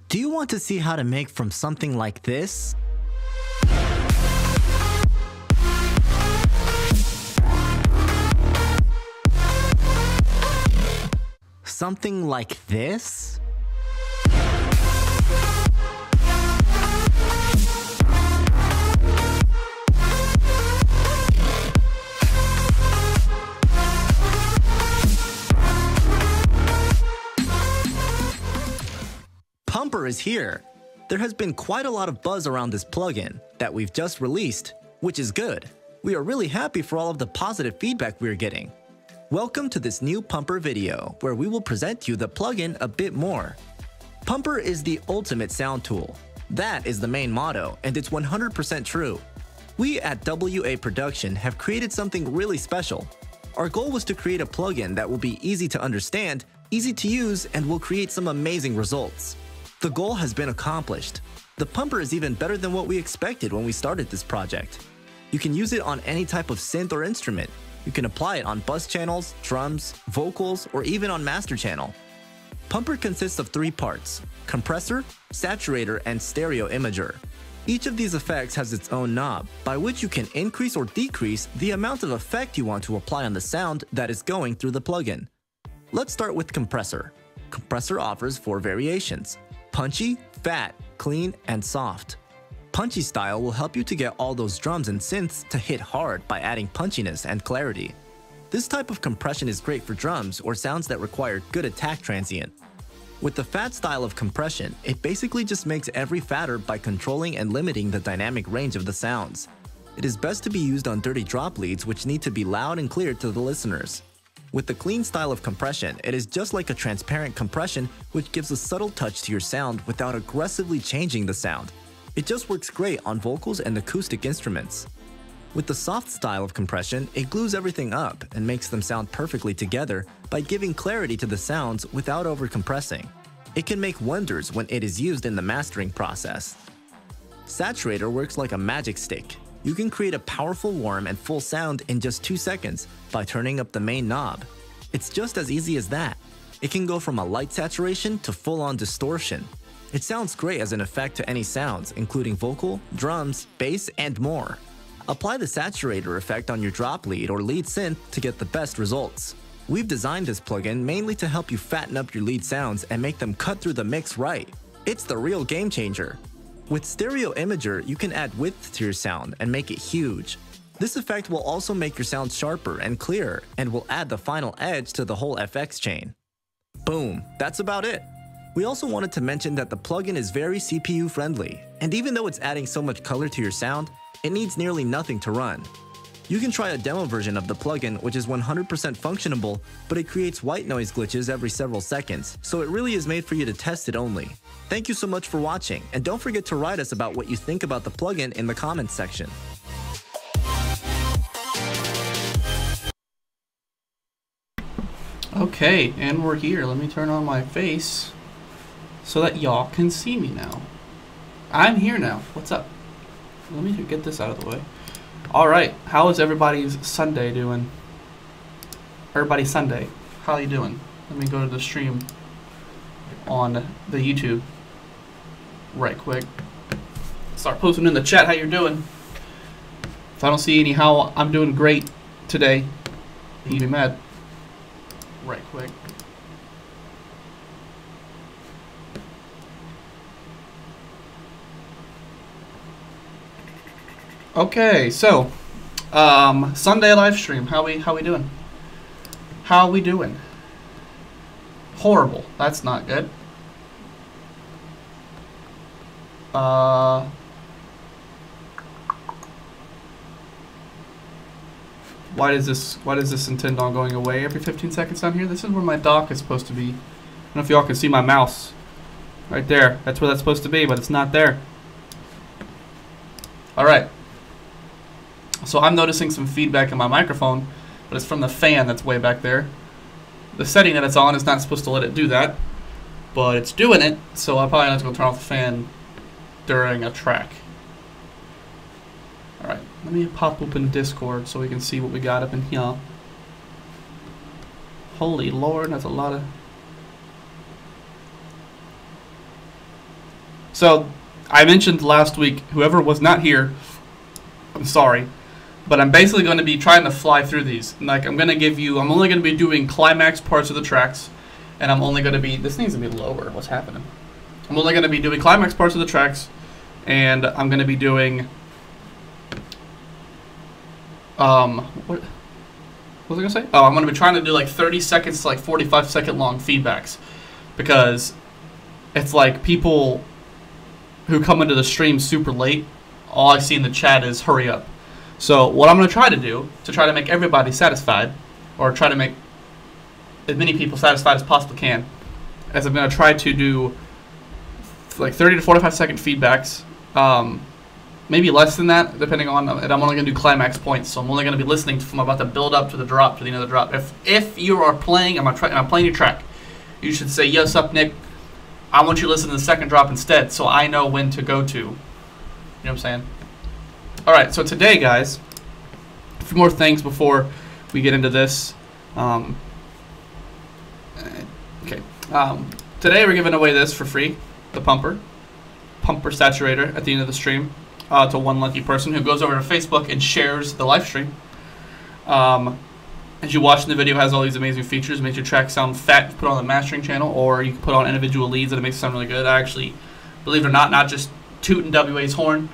Do you want to see how to make from something like this? Something like this? Pumper is here. There has been quite a lot of buzz around this plugin that we've just released, which is good. We are really happy for all of the positive feedback we are getting. Welcome to this new Pumper video, where we will present you the plugin a bit more. Pumper is the ultimate sound tool. That is the main motto, and it's 100% true. We at WA Production have created something really special. Our goal was to create a plugin that will be easy to understand, easy to use, and will create some amazing results. The goal has been accomplished. The Pumper is even better than what we expected when we started this project. You can use it on any type of synth or instrument. You can apply it on bus channels, drums, vocals, or even on master channel. Pumper consists of 3 parts: compressor, saturator, and stereo imager. Each of these effects has its own knob, by which you can increase or decrease the amount of effect you want to apply on the sound that is going through the plugin. Let's start with compressor. Compressor offers 4 variations: punchy, fat, clean, and soft. Punchy style will help you to get all those drums and synths to hit hard by adding punchiness and clarity. This type of compression is great for drums or sounds that require good attack transient. With the fat style of compression, it basically just makes every fatter by controlling and limiting the dynamic range of the sounds. It is best to be used on dirty drop leads which need to be loud and clear to the listeners. With the clean style of compression, it is just like a transparent compression which gives a subtle touch to your sound without aggressively changing the sound. It just works great on vocals and acoustic instruments. With the soft style of compression, it glues everything up and makes them sound perfectly together by giving clarity to the sounds without over-compressing. It can make wonders when it is used in the mastering process. Saturator works like a magic stick. You can create a powerful, warm, and full sound in just 2 seconds by turning up the main knob. It's just as easy as that. It can go from a light saturation to full-on distortion. It sounds great as an effect to any sounds, including vocal, drums, bass, and more. Apply the saturator effect on your drop lead or lead synth to get the best results. We've designed this plugin mainly to help you fatten up your lead sounds and make them cut through the mix right. It's the real game changer. With stereo imager, you can add width to your sound and make it huge. This effect will also make your sound sharper and clearer and will add the final edge to the whole FX chain. Boom, that's about it. We also wanted to mention that the plugin is very CPU friendly, and even though it's adding so much color to your sound, it needs nearly nothing to run. You can try a demo version of the plugin which is 100% functionable, but it creates white noise glitches every several seconds, so it really is made for you to test it only. Thank you so much for watching, and don't forget to write us about what you think about the plugin in the comments section. Okay, and we're here. Let me turn on my face so that y'all can see me now. I'm here now. What's up? Let me get this out of the way. Alright, how is everybody's Sunday doing? Everybody's Sunday. How you doing? Let me go to the stream on the YouTube right quick. Start posting in the chat how you're doing. If I don't see any how I'm doing great today, you'd be mad. Right quick. Okay, so Sunday live stream. How we doing? How we doing? Horrible. That's not good. Why does this intend on going away every 15 seconds down here? This is where my dock is supposed to be. I don't know if y'all can see my mouse. Right there. That's where that's supposed to be, but it's not there. Alright. So I'm noticing some feedback in my microphone, but it's from the fan that's way back there. The setting that it's on is not supposed to let it do that, but it's doing it, so I probably have to go turn off the fan during a track. Alright, let me pop open Discord so we can see what we got up in here. Holy Lord, that's a lot of... So I mentioned last week, whoever was not here, I'm sorry, but I'm basically going to be trying to fly through these. Like, I'm only going to be doing climax parts of the tracks, and I'm only going to be, this needs to be lower, what's happening? I'm only going to be doing climax parts of the tracks, and I'm going to be doing, what was I going to say? Oh, I'm going to be trying to do like 30 seconds to like 45-second long feedbacks, because it's like people who come into the stream super late, all I see in the chat is hurry up. So what I'm going to try to do, to try to make everybody satisfied, or try to make as many people satisfied as possibly can, is I'm going to try to do like 30 to 45 second feedbacks, maybe less than that, depending on, and I'm only going to do climax points, so I'm only going to be listening from about the build up to the drop, to the end of the drop. If you are playing, I'm playing your track, you should say, yes, up, Nick, I want you to listen to the second drop instead, so I know when to go to. You know what I'm saying? Alright, so today, guys, a few more things before we get into this. Today we're giving away this for free, the pumper saturator at the end of the stream, to one lucky person who goes over to Facebook and shares the live stream. As you watch the video, has all these amazing features, makes your track sound fat, put it on the mastering channel, or you can put on individual leads and it makes it sound really good. I actually, believe it or not just tooting WA's horn,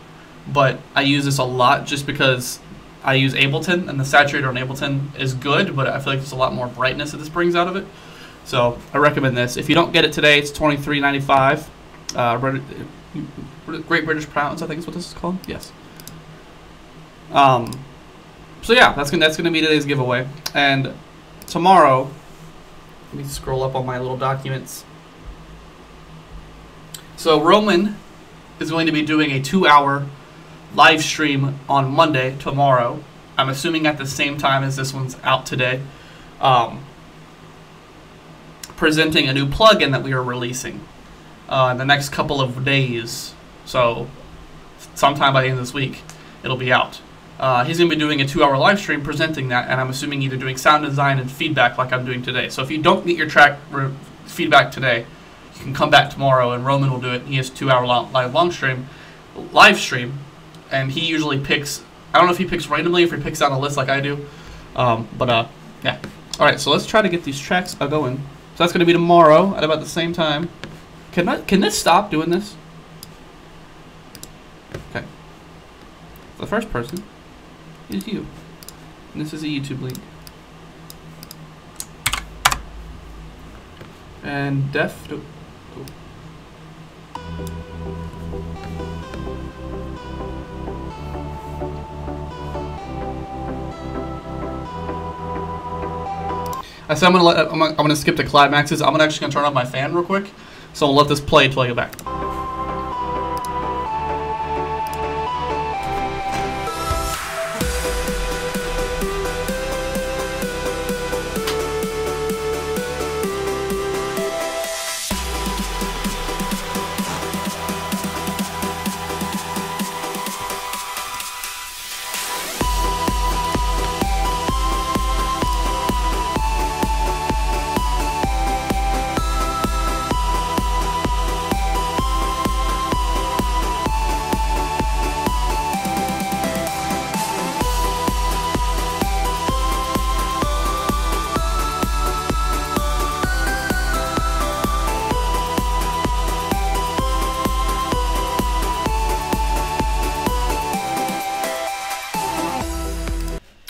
but I use this a lot just because I use Ableton, and the saturator on Ableton is good, but I feel like there's a lot more brightness that this brings out of it. So I recommend this. If you don't get it today, it's $23.95. Great British Pounds, I think is what this is called. Yes. So yeah, that's gonna be today's giveaway. And tomorrow, let me scroll up on my little documents. So Roman is going to be doing a 2-hour live stream on Monday, tomorrow. I'm assuming at the same time as this one's out today. Presenting a new plugin that we are releasing in the next couple of days. So sometime by the end of this week, it'll be out. He's going to be doing a 2-hour live stream presenting that, and I'm assuming either doing sound design and feedback like I'm doing today. So if you don't get your track feedback today, you can come back tomorrow and Roman will do it. He has a 2-hour live stream, and he usually picks, I don't know if he picks randomly, if he picks out a list like I do, yeah. Alright, so let's try to get these tracks going. So that's going to be tomorrow at about the same time. Can this stop doing this? Okay. The first person is you. And this is a YouTube link. And def. Oh. I said I'm gonna skip the climaxes. I'm actually gonna turn off my fan real quick, so I'll let this play until I get back.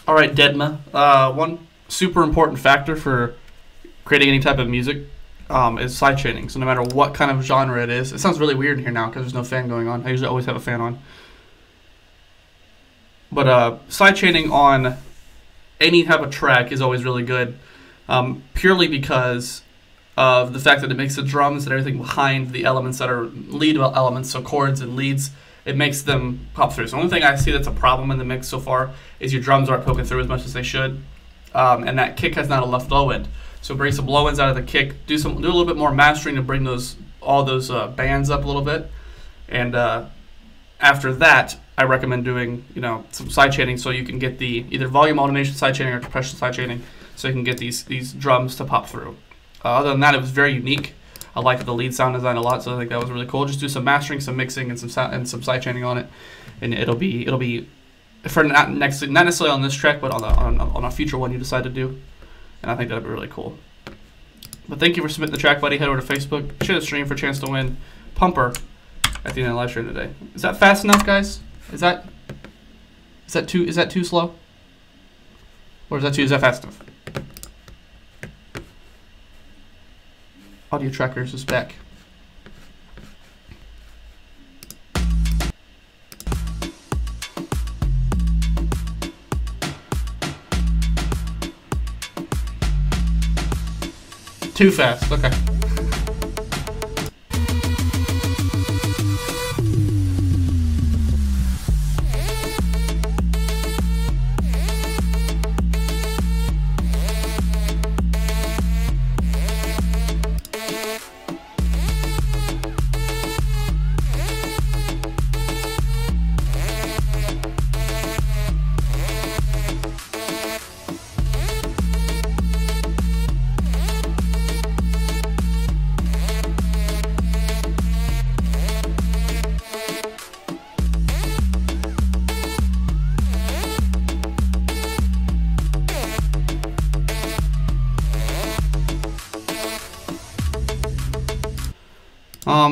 Alright, Deadma. One super important factor for creating any type of music is sidechaining. So no matter what kind of genre it is, it sounds really weird in here now because there's no fan going on. I usually always have a fan on. But sidechaining on any type of track is always really good, purely because of the fact that it makes the drums and everything behind the elements that are lead elements, so chords and leads, it makes them pop through. So the only thing I see that's a problem in the mix so far is your drums aren't poking through as much as they should, and that kick has not enough low end. So bring some low ends out of the kick, do a little bit more mastering to bring all those bands up a little bit, and after that, I recommend doing some sidechaining so you can get the either volume automation sidechaining or compression sidechaining, so you can get these drums to pop through. Other than that, it was very unique. I like the lead sound design a lot, so I think that was really cool. Just do some mastering, some mixing, and some side chaining on it, and it'll be for not necessarily on this track, but on a future one you decide to do, and I think that'll be really cool. But thank you for submitting the track, buddy. Head over to Facebook, share the stream for a chance to win Pumper at the end of the live stream today. Is that fast enough, guys? Is that too slow? Or is that fast enough? Audio trackers is back. Too fast, okay.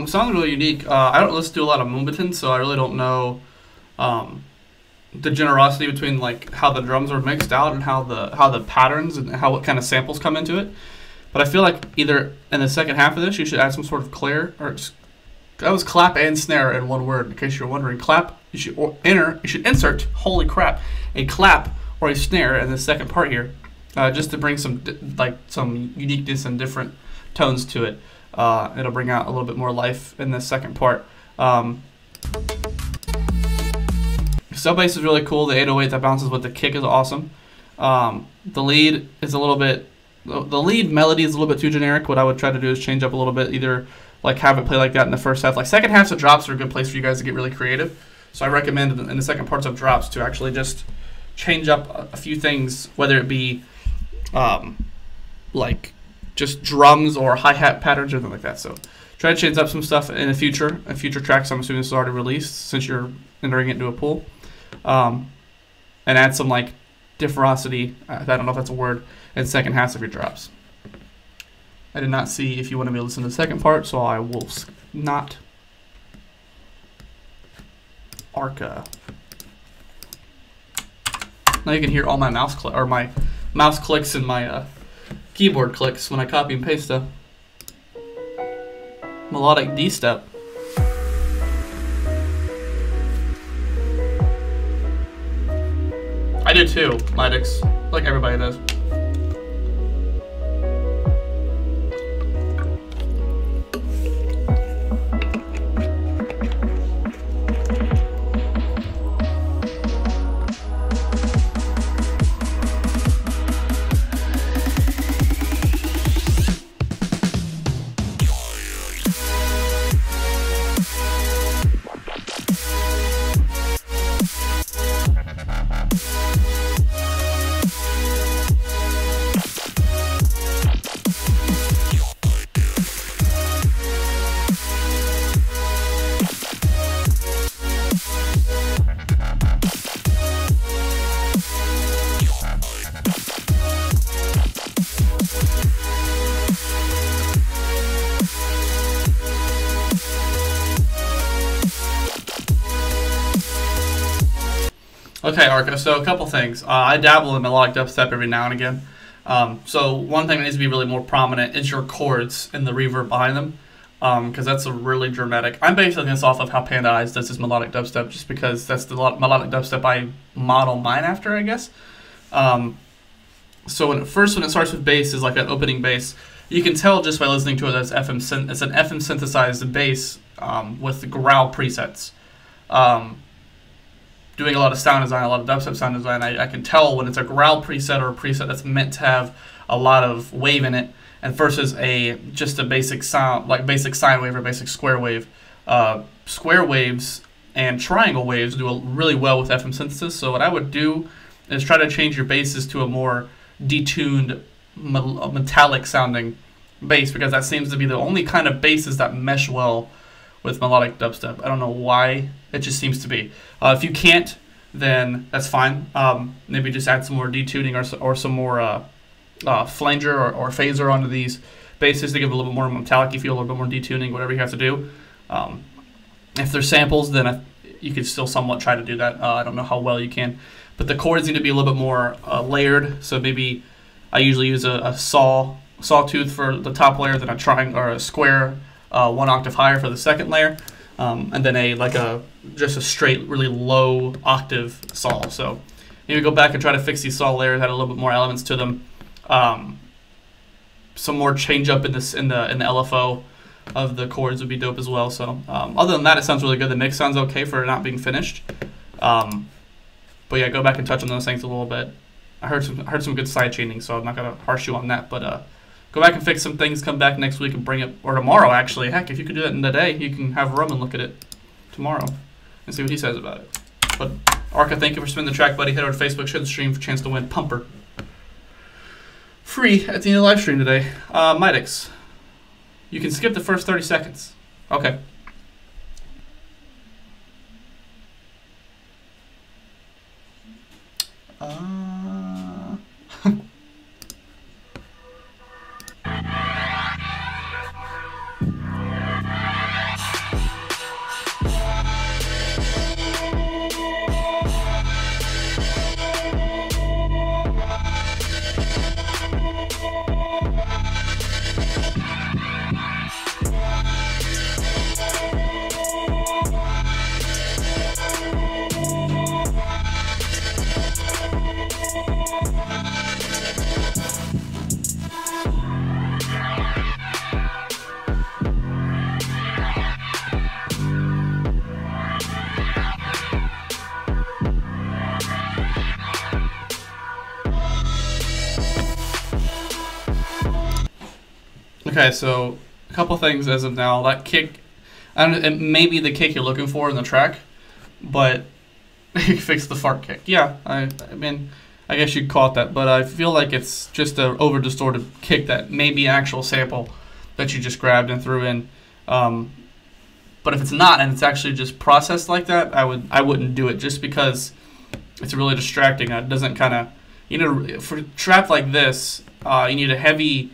Sounds really unique. I don't listen to a lot of Moombahton, so I really don't know the generosity between like how the drums are mixed out and how the patterns and what kind of samples come into it. But I feel like either in the second half of this you should add some sort of clear, or just, that was clap and snare in one word. In case you're wondering, clap. You should insert. Holy crap! A clap or a snare in the second part here, just to bring some uniqueness and different tones to it. It'll bring out a little bit more life in the second part. Sub bass is really cool. The 808 that bounces with the kick is awesome. The lead is a little bit, the lead melody is a little bit too generic. What I would try to do is change up a little bit, either like have it play like that in the first half. Like second halves of drops are a good place for you guys to get really creative. So I recommend in the second parts of drops to actually just change up a few things, whether it be like just drums or hi-hat patterns or something like that. So try to change up some stuff in future tracks. I'm assuming this is already released since you're entering it into a pool. And add some like differosity, I don't know if that's a word, in second halves of your drops. I did not see if you want to be listening to the second part, so I will not Arca. Now you can hear all my mouse clicks and my keyboard clicks when I copy and paste stuff. Melodic D step. I do too, Lidix, like everybody does. Okay, Arca, so a couple things. I dabble in melodic dubstep every now and again. So one thing that needs to be really more prominent is your chords and the reverb behind them, because that's a really dramatic. I'm basing this off of how Panda Eyes does his melodic dubstep, just because that's the melodic dubstep I model mine after, I guess. So when it starts with bass, is like an opening bass. You can tell just by listening to it that it's an FM synthesized bass with the growl presets. Doing a lot of sound design, a lot of dubstep sound design, I can tell when it's a growl preset or a preset that's meant to have a lot of wave in it, and versus just a basic sound, like basic sine wave or basic square wave. Square waves and triangle waves do really well with FM synthesis. So what I would do is try to change your basses to a more detuned, metallic sounding bass, because that seems to be the only kind of basses that mesh well with melodic dubstep. I don't know why, it just seems to be. If you can't, then that's fine. Maybe just add some more detuning or some more flanger or phaser onto these basses to give it a little bit more metallic feel, a little bit more detuning, whatever you have to do. If there's samples, then you could still somewhat try to do that. I don't know how well you can. But the chords need to be a little bit more layered. So maybe I usually use a sawtooth for the top layer, then a triangle or a square 1 octave higher for the second layer, and then just a straight, really low octave saw. So maybe go back and try to fix these saw layers, add a little bit more elements to them. Some more change up in the LFO of the chords would be dope as well. So other than that, it sounds really good. The mix sounds okay for it not being finished. But yeah, go back and touch on those things a little bit. I heard some good side chaining, so I'm not gonna harsh you on that. But go back and fix some things. Come back next week and bring it, or tomorrow actually. Heck, if you could do it in the day, you can have Roman look at it tomorrow and see what he says about it. But Arca, thank you for spinning the track, buddy. Head over to Facebook, share the stream for a chance to win Pumper. Free at the end of the live stream today. Midix, you can skip the first 30 seconds. Okay. Okay, so a couple things as of now. That kick, it may be the kick you're looking for in the track, but fix the fart kick. Yeah, I mean, I guess you'd call it that, but I feel like it's just an over-distorted kick that may be an actual sample that you just grabbed and threw in. But if it's not, and it's actually just processed like that, I wouldn't do it, just because it's really distracting. It doesn't kind of, you know, for trap like this, you need a heavy,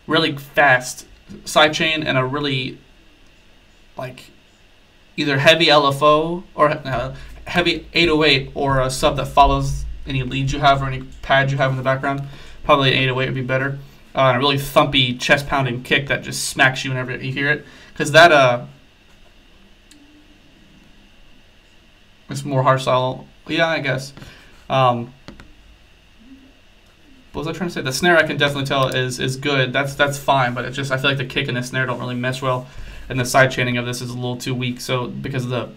really fast sidechain and a really, like, either heavy LFO or heavy 808 or a sub that follows any leads you have or any pads you have in the background. Probably an 808 would be better. And a really thumpy, chest-pounding kick that just smacks you whenever you hear it. Because that, it's more hardstyle. Yeah, I guess. What was I trying to say? The snare, I can definitely tell is good. That's fine, but it's just, I feel like the kick and the snare don't really mesh well, and the side chaining of this is a little too weak. So because of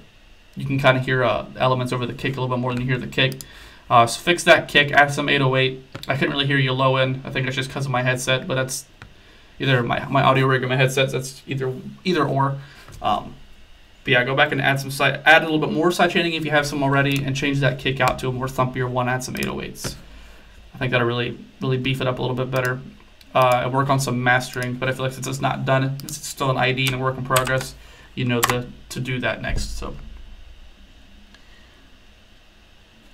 you can kind of hear elements over the kick a little bit more than you hear the kick. So fix that kick, add some 808. I couldn't really hear you low end. I think it's just because of my headset, but that's either my audio rig or my headsets. That's either or. But yeah, go back and add a little bit more side chaining if you have some already, and change that kick out to a more thumpier one. Add some 808s. I think that'll really beef it up a little bit better. And work on some mastering, but I feel like since it's not done, it's still an ID and a work in progress, you know to do that next. So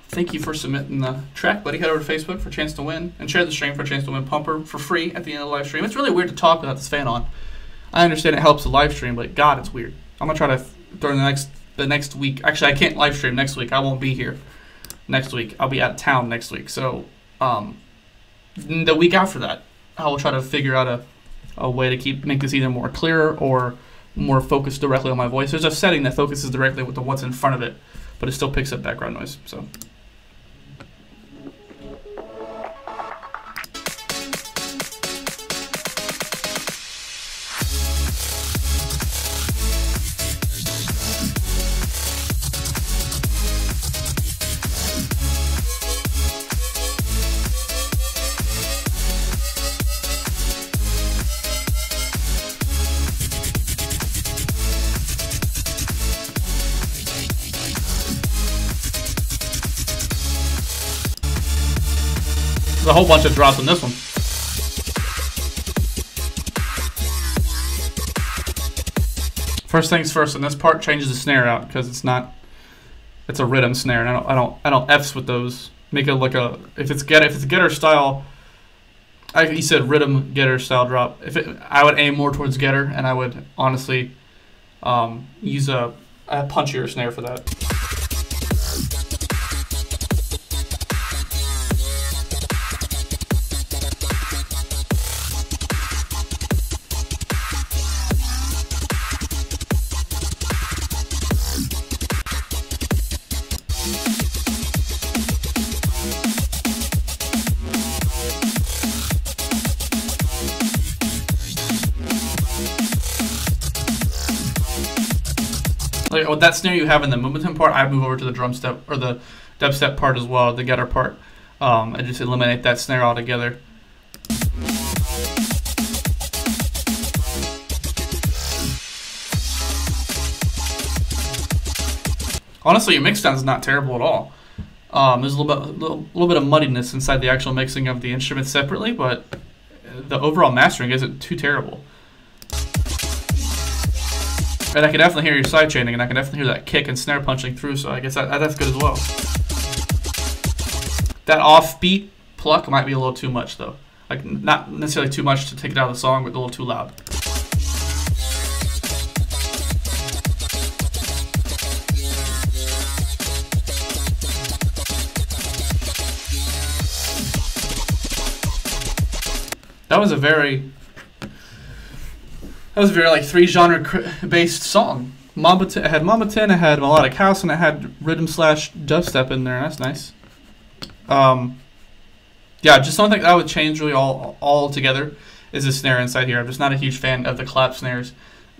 thank you for submitting the track, buddy. Head over to Facebook for a chance to win, and share the stream for a chance to win Pumper for free at the end of the live stream. It's really weird to talk without this fan on. I understand it helps the live stream, but God, it's weird. I'm gonna try to during the next week. Actually, I can't live stream next week. I won't be here next week. I'll be out of town next week. So the week after that, I will try to figure out a way to make this either more clearer or more focused directly on my voice. There's a setting that focuses directly with what's in front of it, but it still picks up background noise. So. There's a whole bunch of drops on this one. First things first, in this part, changes the snare out because it's not. It's a rhythm snare, and I don't f's with those. Make it like a if it's getter style. You said rhythm getter style drop. I would aim more towards getter, and I would honestly use a punchier snare for that. Like with that snare you have in the momentum part, I move over to the drum step or the dubstep part as well, the getter part. I just eliminate that snare altogether. Honestly, your mixdown is not terrible at all. There's a little bit of muddiness inside the actual mixing of the instruments separately, but the overall mastering isn't too terrible. And I can definitely hear your side chaining, and I can definitely hear that kick and snare punching through, so I guess that's good as well. That offbeat pluck might be a little too much, though. Like, not necessarily too much to take it out of the song, but a little too loud. That was a very like 3 genre based song. It had Mama 10, it had melodic house, and it had rhythm / dubstep in there. That's nice. Yeah, just something that I would change really all together is the snare inside here. I'm just not a huge fan of the clap snares,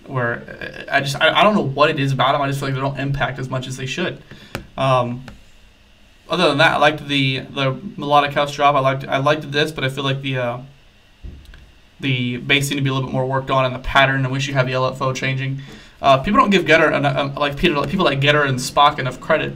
where I don't know what it is about them. I just feel like they don't impact as much as they should. Other than that, I liked the melodic house drop. I liked this, but I feel like the bass needed to be a little bit more worked on, and the pattern. I wish you had the LFO changing. People don't give Getter people like Getter and Spock enough credit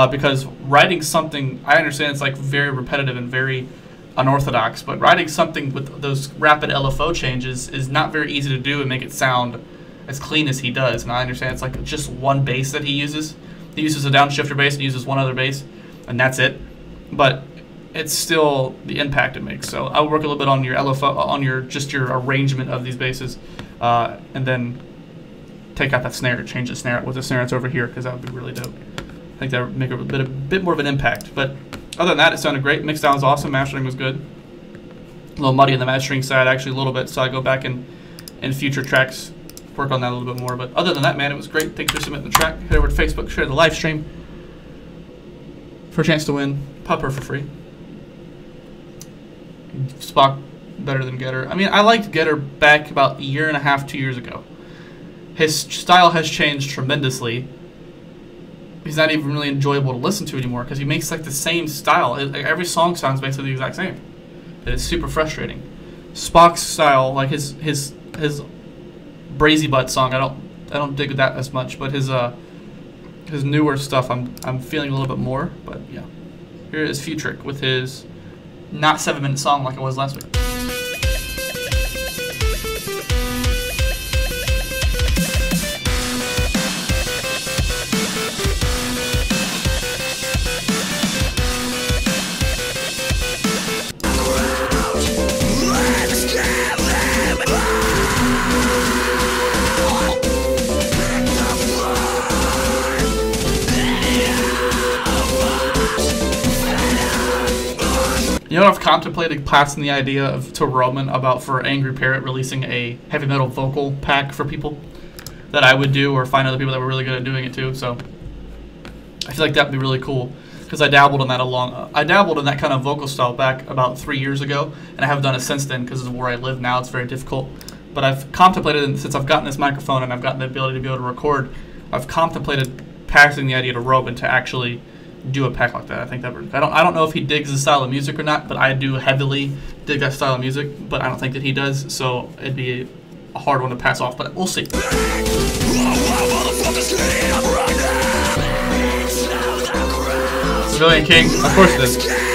because writing something, I understand it's like very repetitive and very unorthodox, but writing something with those rapid LFO changes is not very easy to do and make it sound as clean as he does. And I understand it's like just one bass that he uses. He uses a downshifter bass and uses one other bass, and that's it. But it's still the impact it makes. So I would work a little bit on your LFO, on your arrangement of these basses, and then take out that snare, change the snare with the snare that's over here, because that would be really dope. I think that would make a bit more of an impact. But other than that, it sounded great. Mixdown was awesome. Mastering was good. A little muddy on the mastering side, actually a little bit. So I go back in future tracks, work on that a little bit more. But other than that, man, it was great. Thanks for submitting the track. Head over to Facebook, share the live stream for a chance to win Pupper for free. Spock better than Getter. I mean, I liked Getter back about a year and a half, 2 years ago. His style has changed tremendously. He's not even really enjoyable to listen to anymore because he makes like the same style. Every song sounds basically the exact same. It is super frustrating. Spock's style, like his brazy butt song, I don't dig that as much, but his newer stuff I'm feeling a little bit more. But yeah, here is Futric with his not 7-minute song like it was last week. You know what I've contemplated passing the idea to Roman about for Angry Parrot releasing a heavy metal vocal pack for people that I would do, or find other people that were really good at doing it too. So I feel like that would be really cool because I dabbled in that kind of vocal style back about 3 years ago, and I haven't done it since then because of where I live now. It's very difficult. But I've contemplated, since I've gotten this microphone and I've gotten the ability to be able to record, I've contemplated passing the idea to Roman to actually do a pack like that. I think that I don't know if he digs the style of music or not, but I do heavily dig that style of music, but I don't think that he does, so it'd be a hard one to pass off, but we'll see. Civilian King, of course it is.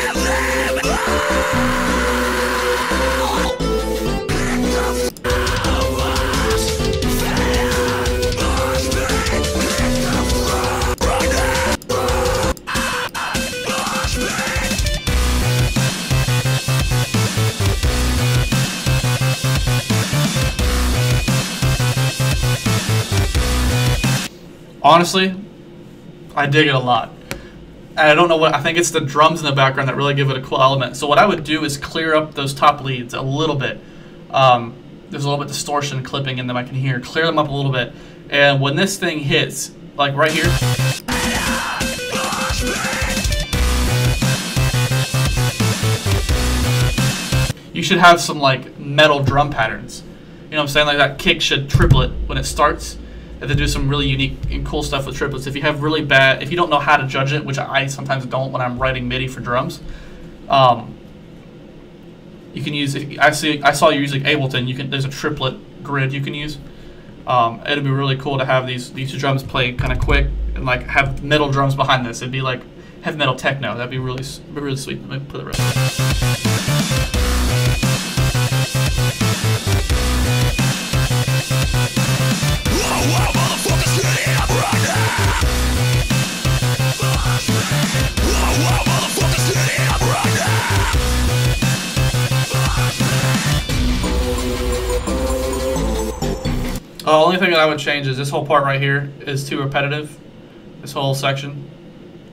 Honestly, I dig it a lot. And I don't know what, I think it's the drums in the background that really give it a cool element. So what I would do is clear up those top leads a little bit. There's a little bit of distortion clipping in them I can hear. Clear them up a little bit. And when this thing hits, like right here, you should have some like metal drum patterns. You know what I'm saying? Like that kick should triplet when it starts. And then do some really unique and cool stuff with triplets. If you have really bad, if you don't know how to judge it, which I sometimes don't when I'm writing MIDI for drums, you can use. I saw you using Ableton. There's a triplet grid you can use. It'd be really cool to have these drums play kind of quick and like have metal drums behind this. It'd be like heavy metal techno. That'd be really sweet. Let me put the rest of it. The only thing that I would change is this whole part right here is too repetitive. This whole section.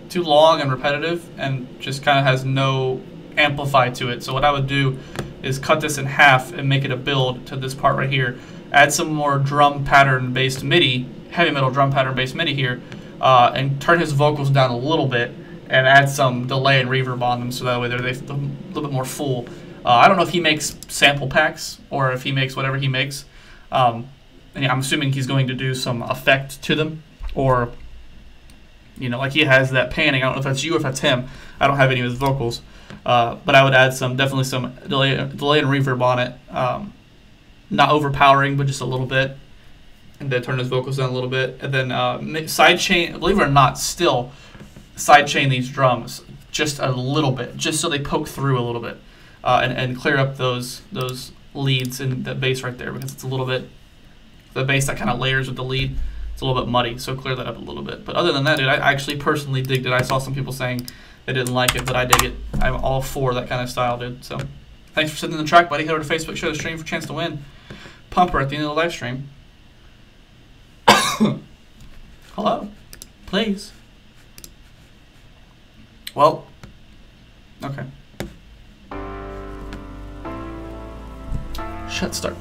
Too long and repetitive and just kind of has no amplify to it. So what I would do is cut this in half and make it a build to this part right here. Add some more drum pattern based MIDI, heavy metal drum pattern based MIDI here, and turn his vocals down a little bit and add some delay and reverb on them so that way they're a little bit more full. I don't know if he makes sample packs or if he makes whatever he makes. And I'm assuming he's going to do some effect to them, or, you know, like he has that panning. I don't know if that's you or if that's him. I don't have any of his vocals, but I would add definitely some delay and reverb on it. Not overpowering, but just a little bit, and then turn his vocals down a little bit, and then sidechain. Believe it or not, still sidechain these drums just a little bit, just so they poke through a little bit, and clear up those leads and the bass right there, because it's a little bit. The bass that kind of layers with the lead, it's a little bit muddy, so clear that up a little bit. But other than that, dude, I actually personally digged it. I saw some people saying they didn't like it, but I dig it. I'm all for that kind of style, dude. So thanks for sending the track, buddy. Head over to Facebook, share the stream for a chance to win. Pumper at the end of the live stream. Hello, please. Well, okay. Shut start.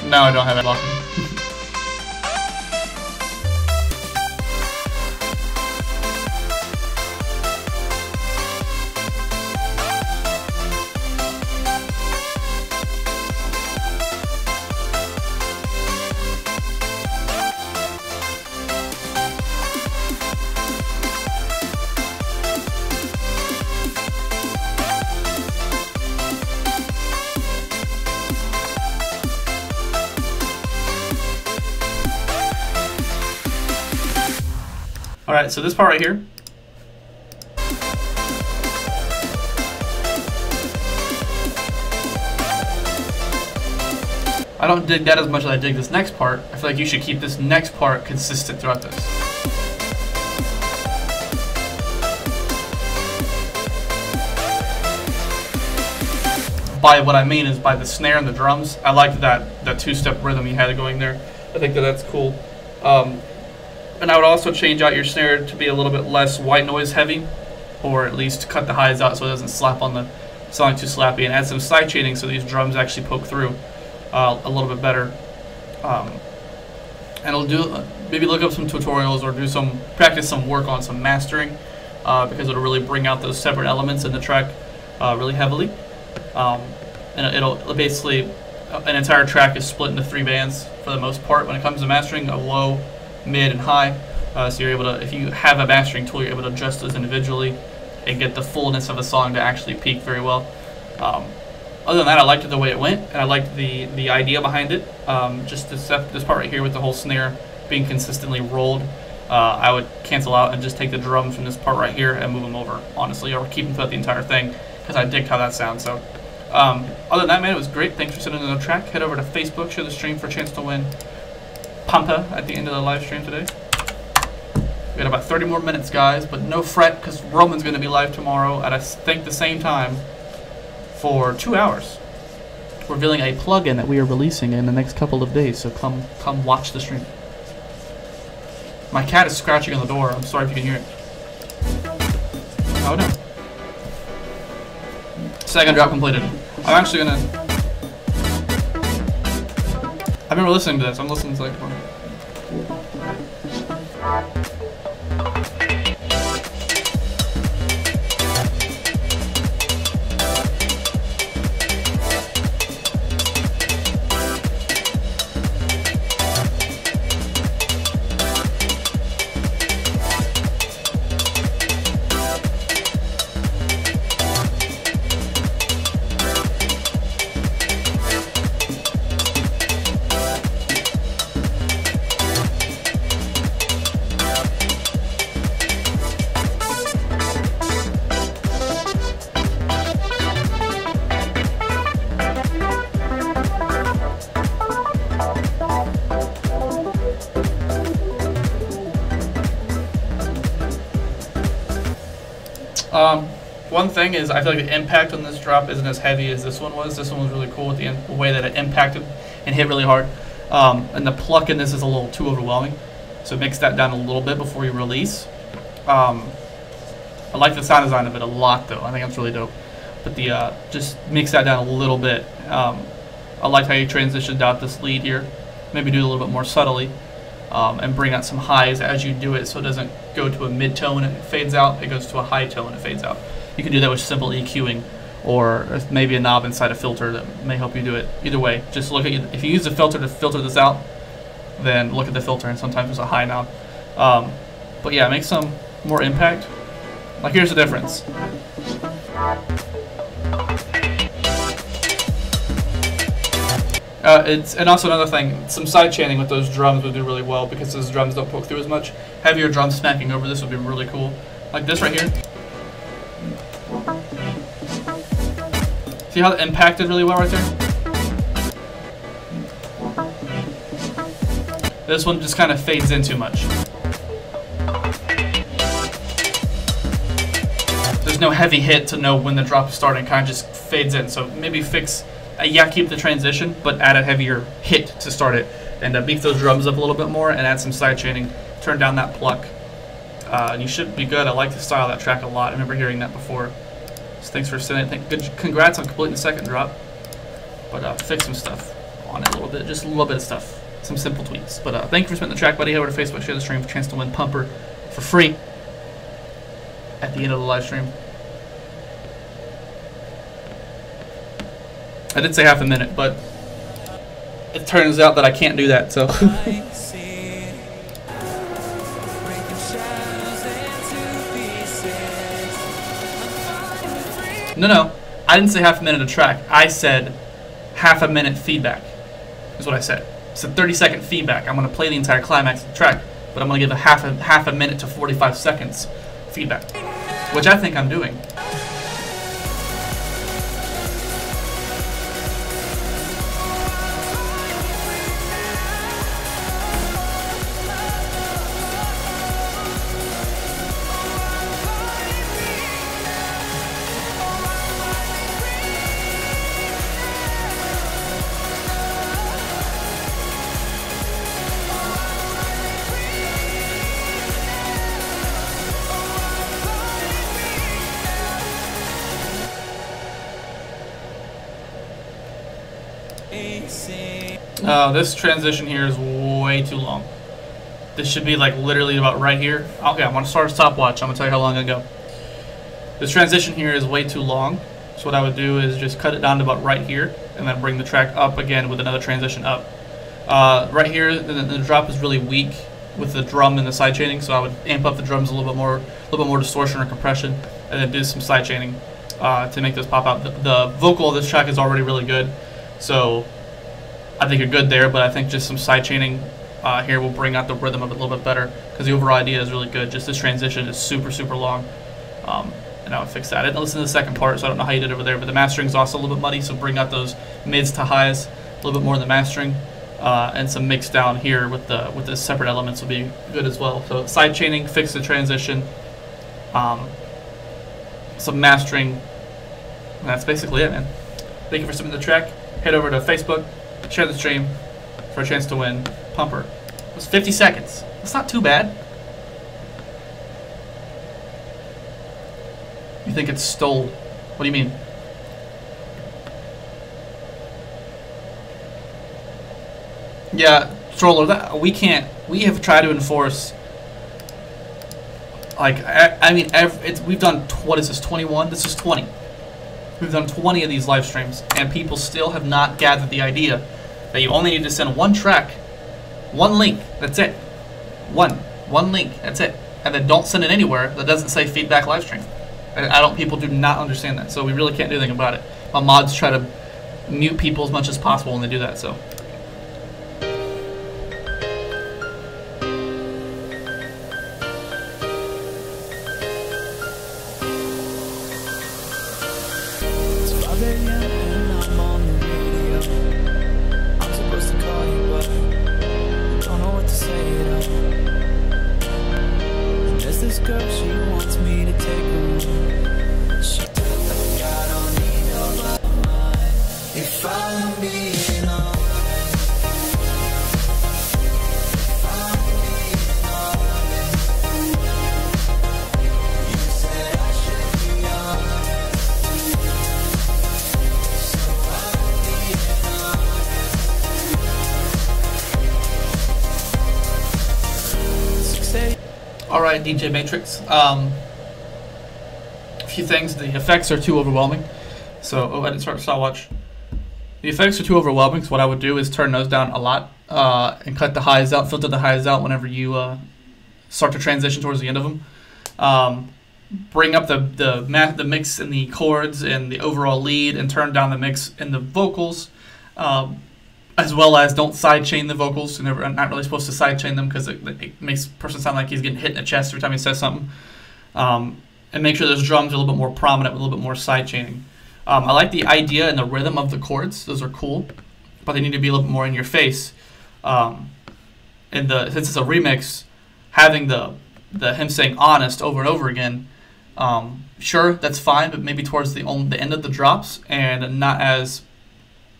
No, I don't have it locking. Alright, so this part right here. I don't dig that as much as I dig this next part. I feel like you should keep this next part consistent throughout this. By what I mean is by the snare and the drums. I like that two-step rhythm you had going there. I think that's cool. And I would also change out your snare to be a little bit less white noise heavy, or at least cut the highs out so it doesn't slap on the sound too slappy, and add some side chaining so these drums actually poke through a little bit better. And I'll maybe look up some tutorials or practice some work on some mastering, because it'll really bring out those separate elements in the track really heavily. And it'll basically, an entire track is split into 3 bands for the most part when it comes to mastering, a low, mid, and high. So you're able to, if you have a mastering tool, you're able to adjust those individually and get the fullness of a song to actually peak very well. Other than that, I liked it the way it went, and I liked the idea behind it. Just this part right here with the whole snare being consistently rolled, I would cancel out and just take the drums from this part right here and move them over, honestly, or keep them throughout the entire thing, because I digged how that sounds. So Other than that, man, it was great. Thanks for sitting on the track. Head over to Facebook, share the stream for a chance to win Pampa at the end of the live stream today. We got about 30 more minutes, guys, but no fret, because Roman's going to be live tomorrow at, I think, the same time for 2 hours, revealing a plugin that we are releasing in the next couple of days, so come watch the stream. My cat is scratching on the door. I'm sorry if you can hear it. Oh, no. Second drop completed. I'm actually going to... I've been listening to this. I'm listening to like one. One thing is, I feel like the impact on this drop isn't as heavy as this one was. This one was really cool with the way that it impacted and hit really hard. And the pluck in this is a little too overwhelming, so mix that down a little bit before you release. I like the sound design of it a lot, though. I think that's really dope. But the just mix that down a little bit. I like how you transitioned out this lead here. Maybe do it a little bit more subtly, and bring out some highs as you do it, so it doesn't go to a mid tone and it fades out. It goes to a high tone and it fades out. You can do that with simple EQing, or maybe a knob inside a filter that may help you do it. Either way, just look at if you use a filter to filter this out, then look at the filter, and sometimes there's a high knob. But yeah, make some more impact. Like, here's the difference. And also another thing, some side chaining with those drums would do really well, because those drums don't poke through as much. Heavier drums smacking over this would be really cool. Like this right here. See how it impacted really well right there? This one just kind of fades in too much. There's no heavy hit to know when the drop is starting, kind of just fades in. So maybe fix, yeah, keep the transition, but add a heavier hit to start it. And beef those drums up a little bit more and add some side chaining. Turn down that pluck. And you should be good. I like the style of that track a lot. I remember hearing that before. So thanks for sending it. Good, congrats on completing the second drop. But fix some stuff on it a little bit. Just a little bit of stuff. Some simple tweaks. But thank you for spending the track, buddy. Head over to Facebook, share the stream for a chance to win Pumper for free at the end of the live stream. I did say half a minute, but it turns out that I can't do that, so. No, I didn't say half a minute of track. I said half a minute feedback, is what I said. It's a 30-second feedback. I'm going to play the entire climax of the track, but I'm going to give a half a minute to 45 seconds feedback, which I think I'm doing. This transition here is way too long. This should be like literally about right here. Okay, I'm going to start a stopwatch. I'm going to tell you how long I go. This transition here is way too long. So what I would do is just cut it down to about right here, and then bring the track up again with another transition up. Right here, the drop is really weak with the drum and the side chaining, so I would amp up the drums a little bit more distortion or compression, and then do some side chaining to make this pop out. The vocal of this track is already really good, so I think you're good there, but I think just some side chaining here will bring out the rhythm of it a little bit better, because the overall idea is really good. Just this transition is super, super long. and I would fix that. I didn't listen to the second part, so I don't know how you did over there, but the mastering's also a little bit muddy, so bring out those mids to highs a little bit more in the mastering, and some mix down here with the separate elements will be good as well. So side chaining, fix the transition, some mastering, and that's basically it, man. Thank you for submitting the track. Head over to Facebook, share the stream for a chance to win Pumper. It was 50 seconds. That's not too bad. You think it's stole? What do you mean? Yeah, Stroller, that we can't. We have tried to enforce. Like, I mean, we've done, what is this, 21? This is 20. We've done 20 of these live streams, and people still have not gathered the idea that you only need to send one track, one link, that's it. One link, that's it. And then don't send it anywhere that doesn't say feedback live stream. People do not understand that, so we really can't do anything about it. My mods try to mute people as much as possible when they do that, so. Alright, DJ Matrix. A few things. The effects are too overwhelming. So, I didn't start stopwatch. The effects are too overwhelming, so what I would do is turn those down a lot and cut the highs out, filter the highs out whenever you start to transition towards the end of them. Bring up the mix in the chords and the overall lead, and turn down the mix in the vocals. As well as don't sidechain the vocals. You're not really supposed to sidechain them because it makes the person sound like he's getting hit in the chest every time he says something. And make sure those drums are a little bit more prominent with a little bit more sidechaining. I like the idea and the rhythm of the chords. Those are cool, but they need to be a little bit more in your face. Since it's a remix, having the him saying honest over and over again, sure, that's fine, but maybe towards the end of the drops and not as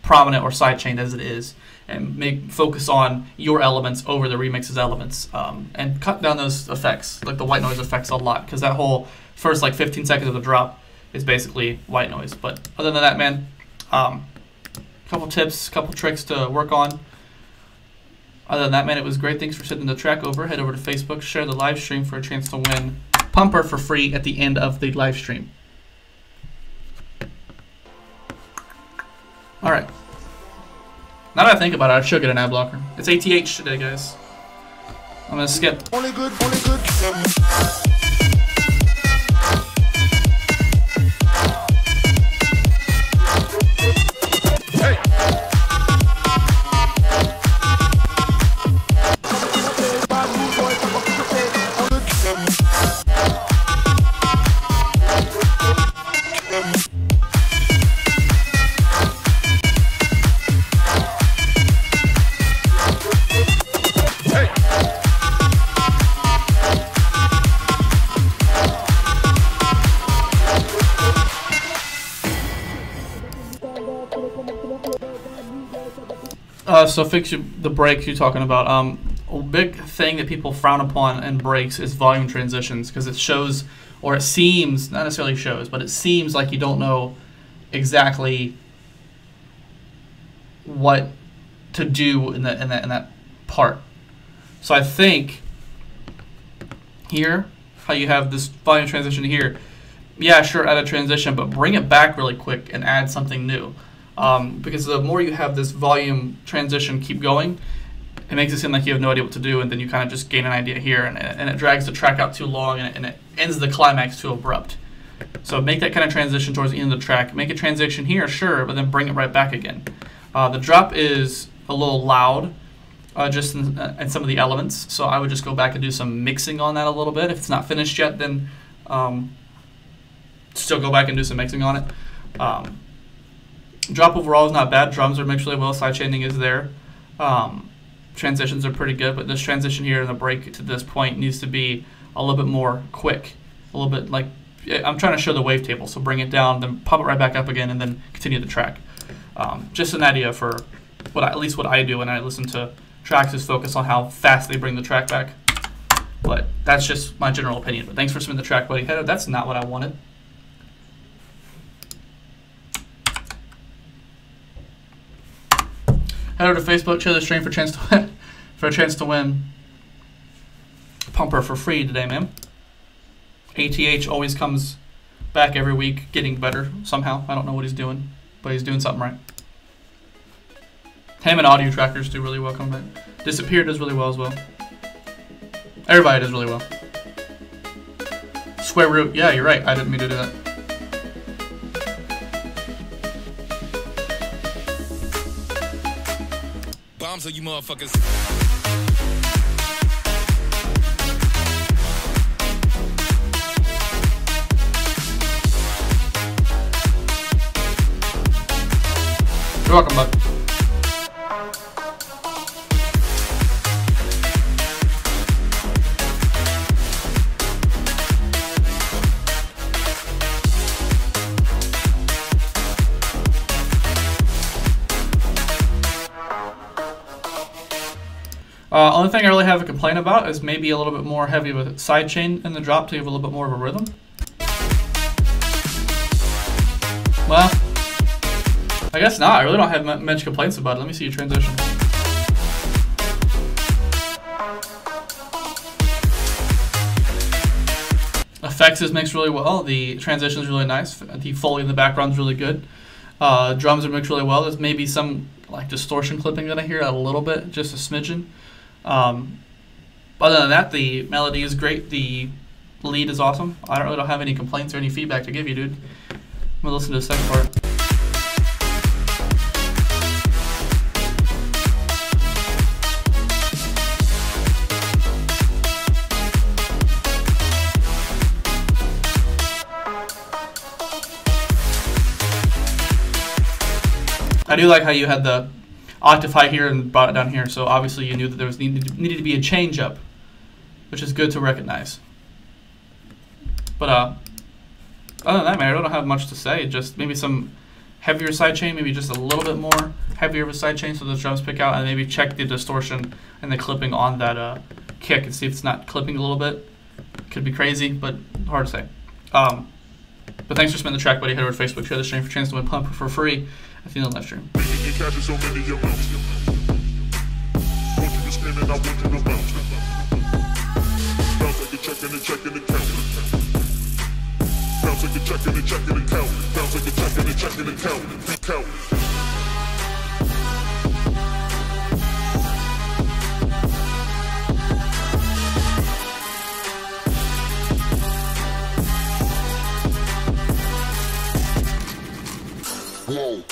prominent or sidechained as it is, and focus on your elements over the remix's elements, and cut down those effects, like the white noise effects, a lot, because that whole first like 15 seconds of the drop is basically white noise. But other than that, man, couple tips, couple tricks to work on. Other than that, man, it was great. Thanks for sending the track over. Head over to Facebook, share the live stream for a chance to win Pumper for free at the end of the live stream. Alright. Now that I think about it, I should get an ad blocker. It's ATH today, guys. I'm gonna skip. Only good, only good. So fix the breaks you're talking about. A big thing that people frown upon in breaks is volume transitions, because it shows, or it seems, not necessarily shows, but it seems like you don't know exactly what to do in that part. So I think here, how you have this volume transition here, yeah, sure, add a transition, but bring it back really quick and add something new. Because the more you have this volume transition keep going, it makes it seem like you have no idea what to do, and then you kind of just gain an idea here, and it drags the track out too long, and it ends the climax too abrupt. So make that kind of transition towards the end of the track. Make a transition here, sure, but then bring it right back again. The drop is a little loud, just in some of the elements, so I would just go back and do some mixing on that a little bit. If it's not finished yet, then still go back and do some mixing on it. Drop overall is not bad. Drums are mixed really well. Sidechaining is there. Transitions are pretty good, but this transition here and the break to this point needs to be a little bit more quick. A little bit like, I'm trying to show the wavetable, so bring it down, then pop it right back up again, and then continue the track. Just an idea for at least what I do when I listen to tracks is focus on how fast they bring the track back. But that's just my general opinion. But thanks for submitting the track, buddy. Header, that's not what I wanted. Head over to Facebook, share the stream for a chance to win Pumper for free today, man. ATH always comes back every week, getting better somehow. I don't know what he's doing, but he's doing something right. Him and audio trackers do really well. Come back. Disappear does really well as well. Everybody does really well. Square root, yeah, you're right. I didn't mean to do that. Bombs on you motherfuckers. You're welcome, bud. Only thing I really have a complaint about is maybe a little bit more heavy with sidechain in the drop to give a little bit more of a rhythm. Well, I guess not. I really don't have much complaints about it. Let me see your transition. Effects is mixed really well. The transition is really nice. The Foley in the background is really good. Drums are mixed really well. There's maybe some like distortion clipping that I hear a little bit, just a smidgen. Other than that, the melody is great. The lead is awesome. I don't really have any complaints or any feedback to give you, dude. I'm gonna listen to the second part. I do like how you had the octave high here and brought it down here, so obviously you knew that there was needed to be a change up, which is good to recognize. But other than that, man, I don't have much to say. Just maybe some heavier sidechain, maybe just a little bit more heavier of a sidechain so the drums pick out, and maybe check the distortion and the clipping on that kick and see if it's not clipping a little bit. Could be crazy, but hard to say. But thanks for spending the track, buddy. Head over to Facebook, share the stream for a chance to win Pumper for free at the end of the live stream. Whoa.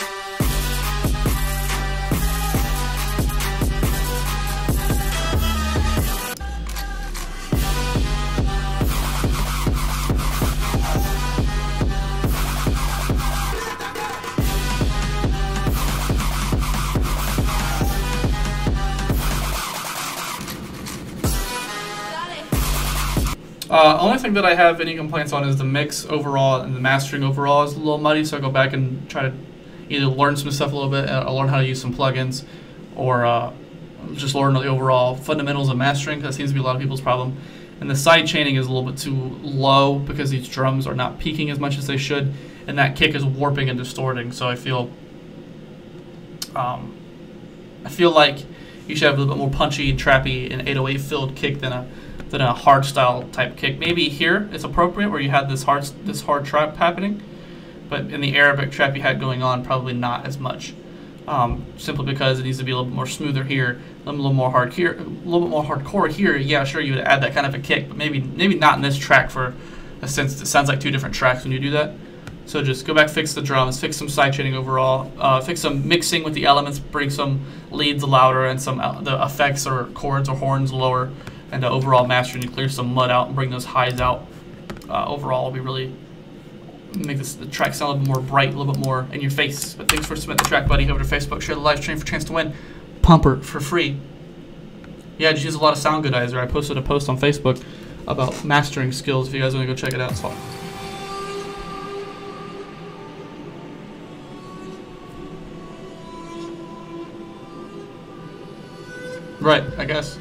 Only thing that I have any complaints on is the mix overall, and the mastering overall is a little muddy, so I go back and try to either learn some stuff a little bit, learn how to use some plugins, or just learn the overall fundamentals of mastering. That seems to be a lot of people's problem. And the side chaining is a little bit too low because these drums are not peaking as much as they should, and that kick is warping and distorting. So I feel like you should have a little bit more punchy and trappy and 808 filled kick than a hard style type kick. Maybe here it's appropriate where you had this hard trap happening, but in the Arabic trap you had going on, probably not as much. Simply because it needs to be a little bit more smoother here, a little more hard here, a little bit more hardcore here. Yeah, sure, you would add that kind of a kick, but maybe not in this track for a sense. It sounds like two different tracks when you do that. So just go back, fix the drums, fix some side chaining overall, fix some mixing with the elements, bring some leads louder and some the effects or chords or horns lower, and overall mastering to clear some mud out and bring those highs out. Overall will be really make the track sound a little bit more bright, a little bit more in your face. But thanks for submitting the track, buddy. Go over to Facebook, share the live stream for a chance to win Pumper for free. Yeah, just use a lot of sound goodizer. I posted a post on Facebook about mastering skills. If you guys want to go check it out, it's fun. Right, I guess.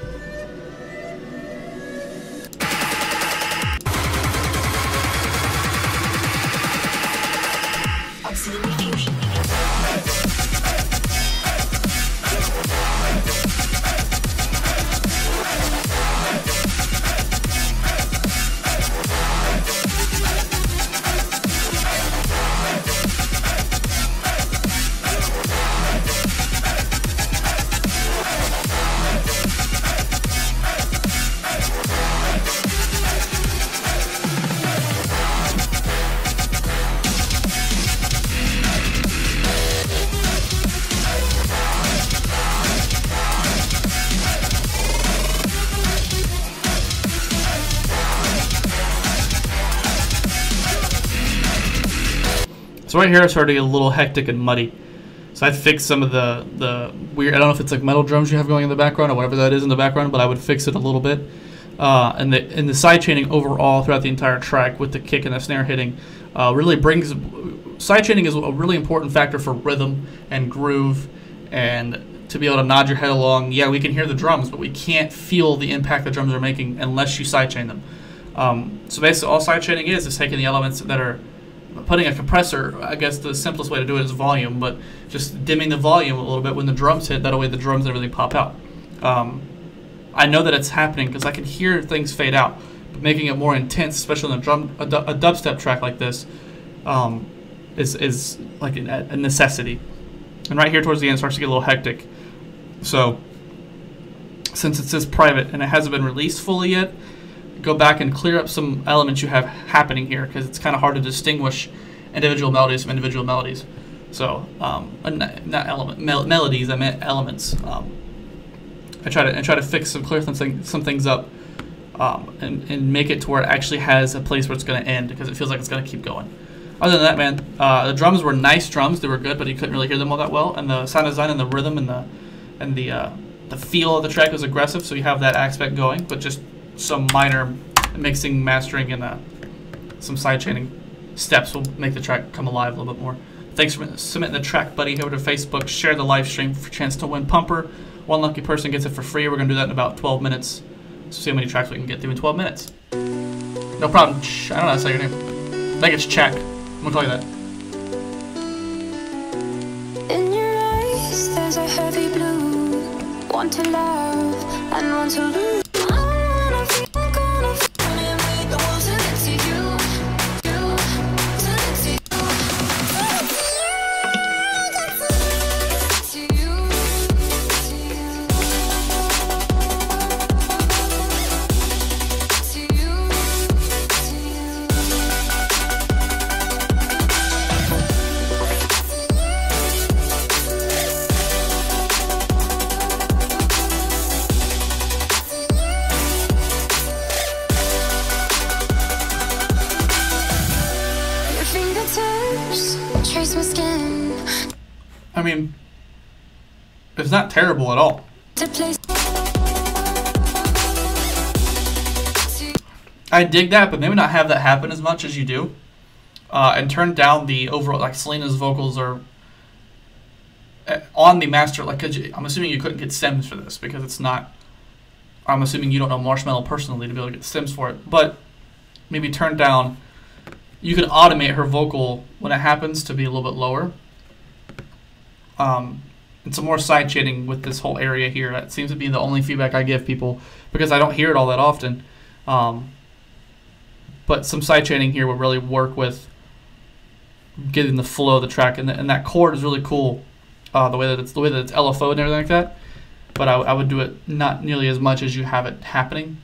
So right here, I started to get a little hectic and muddy. So I fixed some of the weird, I don't know if it's like metal drums you have going in the background or whatever that is in the background, but I would fix it a little bit. And the side chaining overall throughout the entire track with the kick and the snare hitting really brings, side chaining is a really important factor for rhythm and groove and to be able to nod your head along. Yeah, we can hear the drums, but we can't feel the impact the drums are making unless you side chain them. So basically all side chaining is taking the elements that are putting a compressor, I guess the simplest way to do it is volume, but just dimming the volume a little bit when the drums hit, that way the drums and everything pop out. I know that it's happening because I can hear things fade out, but making it more intense, especially on a dubstep track like this, is like a necessity. And right here towards the end it starts to get a little hectic. So since it says private and it hasn't been released fully yet, go back and clear up some elements you have happening here because it's kind of hard to distinguish individual melodies from individual melodies. So not melodies, I meant elements. I try to fix some clear some things up and make it to where it actually has a place where it's going to end because it feels like it's going to keep going. Other than that, man, the drums were nice drums. They were good, but you couldn't really hear them all that well. And the sound design and the rhythm and the feel of the track was aggressive, so you have that aspect going, but just some minor mixing, mastering, and some side chaining steps will make the track come alive a little bit more. Thanks for submitting the track, buddy. Head over to Facebook, share the live stream for a chance to win Pumper. One lucky person gets it for free. We're going to do that in about 12 minutes. So see how many tracks we can get through in 12 minutes. No problem. I don't know how to say your name. I think it's Chak. I'm going to call you that. In your eyes, there's a heavy blue. Want to love and want to lose. I mean, it's not terrible at all. I dig that, but maybe not have that happen as much as you do. And turn down the overall, like Selena's vocals are on the master, like, I'm assuming you couldn't get stems for this because it's not, I'm assuming you don't know Marshmello personally to be able to get stems for it, but maybe turn down, you can automate her vocal when it happens to be a little bit lower. And some more side chaining with this whole area here. That seems to be the only feedback I give people because I don't hear it all that often. But some side chaining here will really work with getting the flow of the track, and that chord is really cool. The way that it's LFO and everything like that. But I would do it not nearly as much as you have it happening.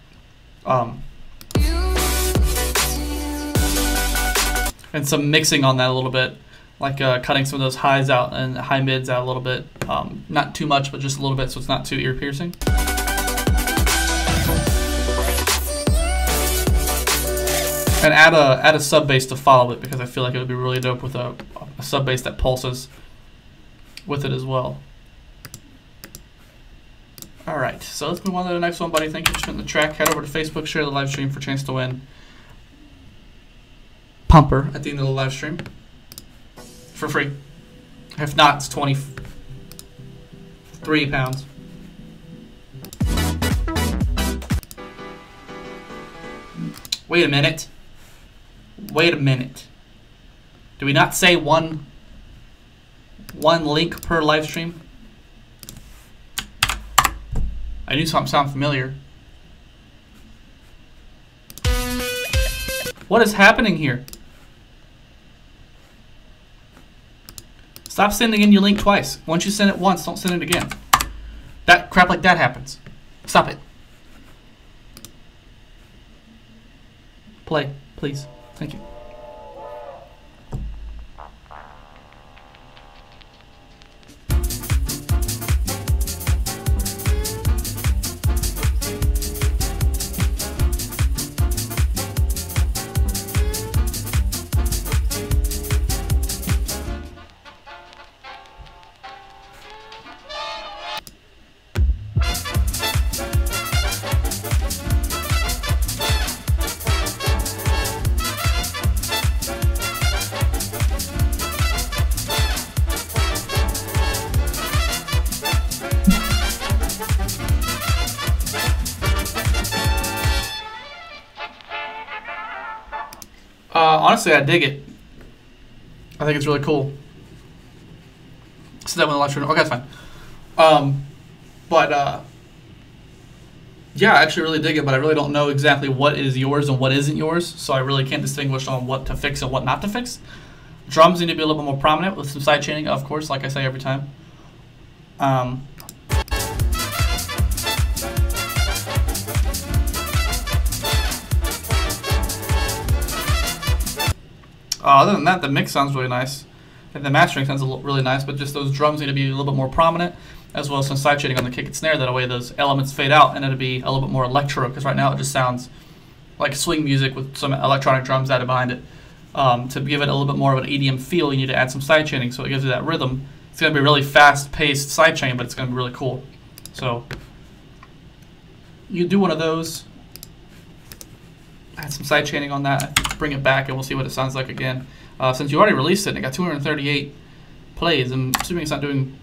And some mixing on that a little bit. Like cutting some of those highs out and high mids out a little bit. Not too much, but just a little bit so it's not too ear piercing. And add a sub bass to follow it, because I feel like it would be really dope with a sub bass that pulses with it as well. All right, so let's move on to the next one, buddy. Thank you for spinning the track. Head over to Facebook, share the live stream for a chance to win Pumper at the end of the live stream for free. If not, it's 23 pounds. Wait a minute. Wait a minute. Do we not say one link per live stream? I knew something sounded familiar. What is happening here? Stop sending in your link twice. Once you send it once, don't send it again. That crap like that happens. Stop it. Play, please. Thank you. Honestly, I dig it. I think it's really cool. So that when the live stream, okay, that's fine. Yeah, I actually really dig it, but I really don't know exactly what is yours and what isn't yours, so I really can't distinguish on what to fix and what not to fix. Drums need to be a little bit more prominent with some side chaining, of course, like I say every time. Other than that, the mix sounds really nice, and the mastering sounds really nice, but just those drums need to be a little bit more prominent, as well as some side shading on the kick and snare, that way those elements fade out, and it'll be a little bit more electro, because right now it just sounds like swing music with some electronic drums added behind it. To give it a little bit more of an EDM feel, you need to add some side chaining, so it gives you that rhythm. It's going to be really fast-paced side chain, but it's going to be really cool. So you do one of those, add some side chaining on that, bring it back, and we'll see what it sounds like again. Since you already released it and it got 238 plays, I'm assuming it's not doing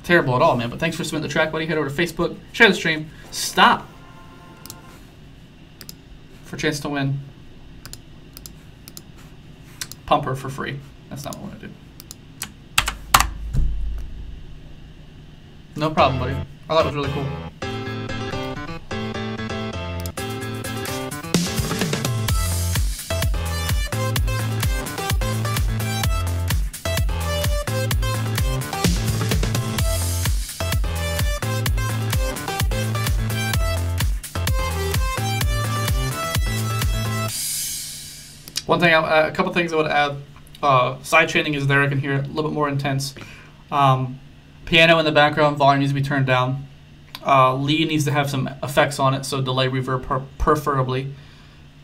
terrible at all, man. But thanks for submitting the track, buddy. Head over to Facebook, share the stream, stop for a chance to win Pumper for free. That's not what I want to do. No problem, buddy. I thought it was really cool. One thing, a couple things I would add. Side chaining is there. I can hear it a little bit more intense. Piano in the background, volume needs to be turned down. Lead needs to have some effects on it, so delay, reverb, preferably.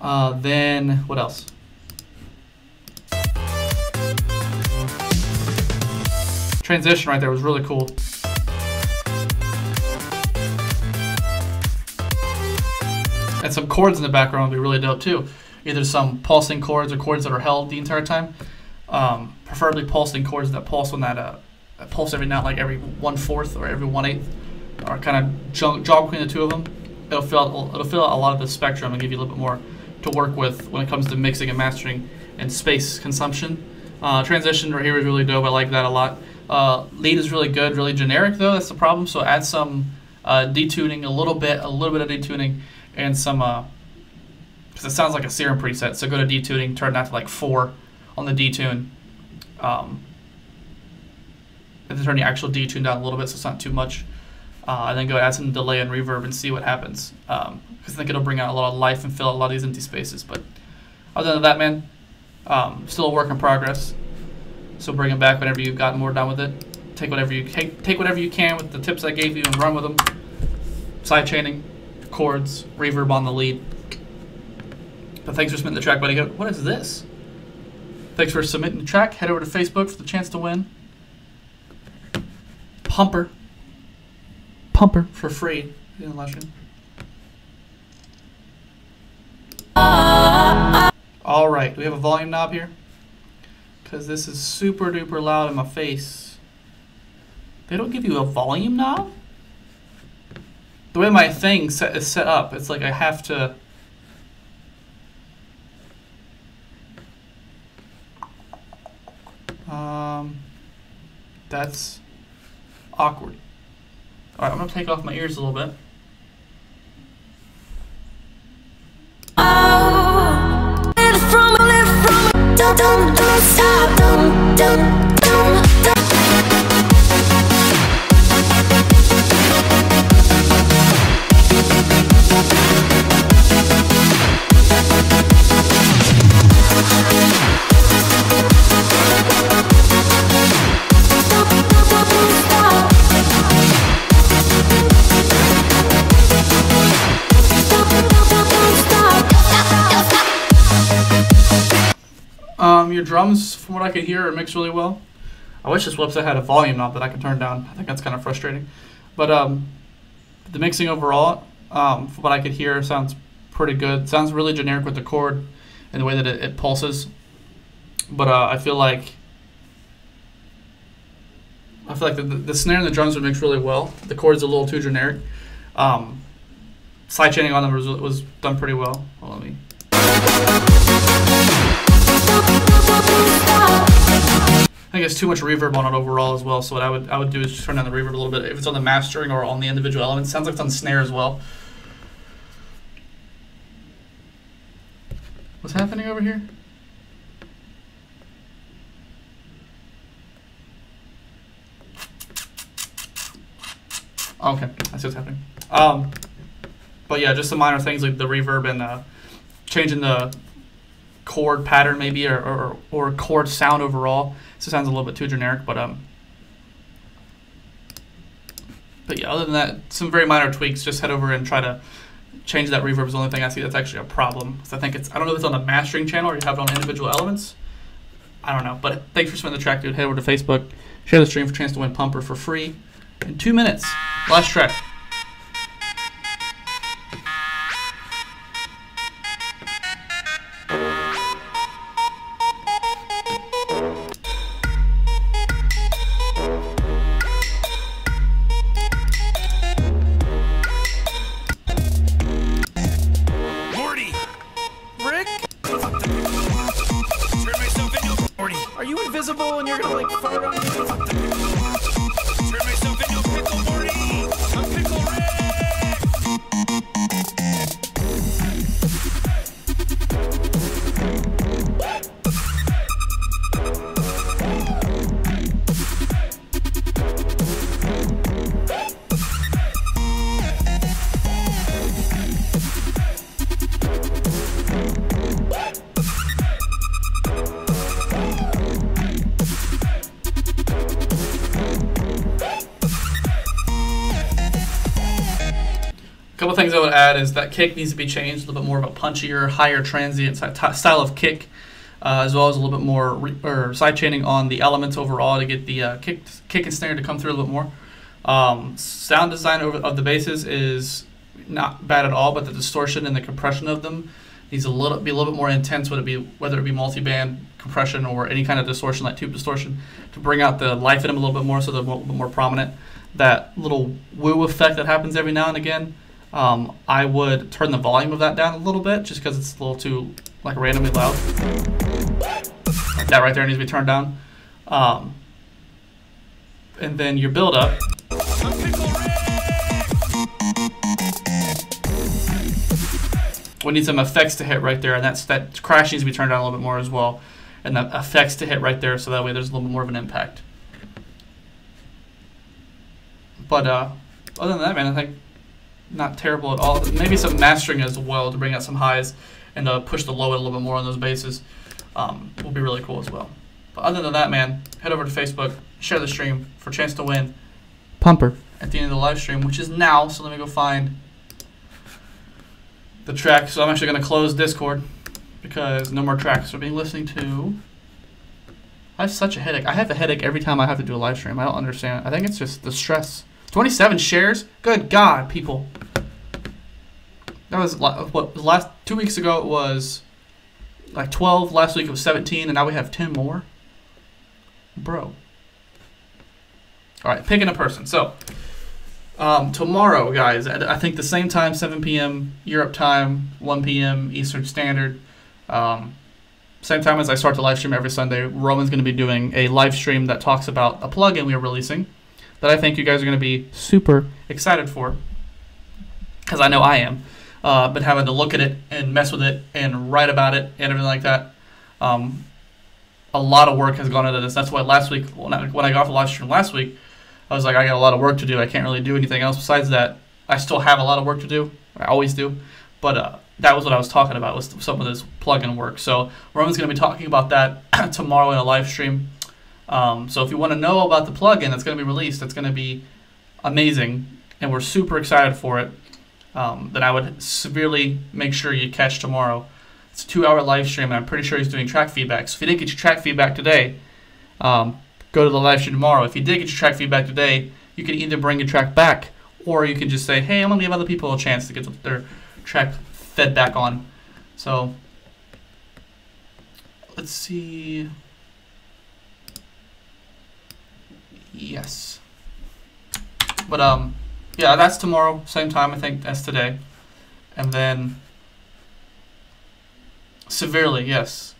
Then, what else? Transition right there was really cool. And some chords in the background would be really dope too. Either some pulsing chords or chords that are held the entire time. Preferably pulsing chords that pulse on that pulse every note, like every 1/4 or every 1/8, or kind of jog between the two of them. It'll fill out a lot of the spectrum and give you a little bit more to work with when it comes to mixing and mastering and space consumption. Transition right here is really dope. I like that a lot. Lead is really good, really generic though. That's the problem. So add some detuning, a little bit of detuning, and some. Because it sounds like a Serum preset, so go to detuning, turn that to like 4 on the detune, and then turn the actual detune down a little bit so it's not too much, and then go add some delay and reverb and see what happens, because I think it'll bring out a lot of life and fill out a lot of these empty spaces. But other than that, man, still a work in progress, so bring it back whenever you've gotten more done with it. Take whatever you can with the tips I gave you and run with them. Side chaining, chords, reverb on the lead. But thanks for submitting the track, buddy. What is this? Thanks for submitting the track. Head over to Facebook for the chance to win. Pumper for free in the live stream. All right, do we have a volume knob here? Because this is super duper loud in my face. They don't give you a volume knob? The way my thing is set up, it's like I have to... That's awkward. Alright, I'm going to take off my ears a little bit. Your drums, from what I could hear, are mixed really well. I wish this website had a volume knob that I could turn down. I think that's kind of frustrating. But the mixing overall, from what I could hear, sounds pretty good. Sounds really generic with the chord and the way that it pulses. But I feel like the snare and the drums would mix really well. The chord's a little too generic. Side chaining on them was done pretty well. Hold on, let me. I think it's too much reverb on it overall as well. So what I would do is just turn down the reverb a little bit. If it's on the mastering or on the individual elements, sounds like it's on snare as well. What's happening over here? Okay, I see what's happening. But yeah, just some minor things like the reverb and changing the chord pattern maybe or chord sound overall. So it sounds a little bit too generic, but yeah, other than that, some very minor tweaks. Just head over and try to change that reverb is the only thing I see that's actually a problem. So I think I don't know if it's on the mastering channel or you have it on individual elements. I don't know, but thanks for spending the track, dude. Head over to Facebook, share the stream for a chance to win Pumper for free in 2 minutes. Last track. Invisible and you're gonna like fart on me. Turn myself into a pickle, Morty! I'm Pickle Couple things I would add is that kick needs to be changed, a little bit more of a punchier, higher transient style of kick, as well as a little bit more side chaining on the elements overall to get the kick and snare to come through a little bit more. Sound design of the basses is not bad at all, but the distortion and the compression of them needs be a little bit more intense, whether it be multi-band compression or any kind of distortion like tube distortion, to bring out the life in them a little bit more, so they're a little bit more prominent. That little woo effect that happens every now and again, I would turn the volume of that down a little bit just because it's a little too like randomly loud. Like that right there needs to be turned down. And then your build up. We need some effects to hit right there, and that crash needs to be turned down a little bit more as well. And the effects to hit right there, so that way there's a little bit more of an impact. But other than that, man, I think not terrible at all. Maybe some mastering as well to bring out some highs and push the low a little bit more on those basses will be really cool as well. But other than that, man, head over to Facebook, share the stream for a chance to win Pumper at the end of the live stream, which is now. So let me go find the track. So I'm actually going to close Discord because no more tracks are being listened to. I have such a headache. I have a headache every time I have to do a live stream. I don't understand. I think it's just the stress. 27 shares? Good God, people. That was what last 2 weeks ago. It was like 12. Last week it was 17, and now we have 10 more. Bro. All right, picking a person. So tomorrow, guys, I think the same time, 7 p.m. Europe time, 1 p.m. Eastern Standard. Same time as I start the live stream every Sunday. Roman's going to be doing a live stream that talks about a plugin we are releasing that I think you guys are going to be super excited for, because I know I am. Been having to look at it and mess with it and write about it and everything like that. A lot of work has gone into this. That's why last week, when I got off the live stream last week, I was like, I got a lot of work to do. I can't really do anything else besides that. I still have a lot of work to do. I always do. But that was what I was talking about, was some of this plugin work. So Roman's going to be talking about that tomorrow in a live stream. So if you want to know about the plugin that's going to be released, that's going to be amazing, and we're super excited for it, then I would severely make sure you catch tomorrow. It's a 2-hour live stream, and I'm pretty sure he's doing track feedback. So if you didn't get your track feedback today, go to the live stream tomorrow. If you did get your track feedback today, you can either bring your track back, or you can just say, hey, I'm going to give other people a chance to get their track fed back on. So let's see. Yes. But yeah, that's tomorrow, same time I think as today. And then severely, yes.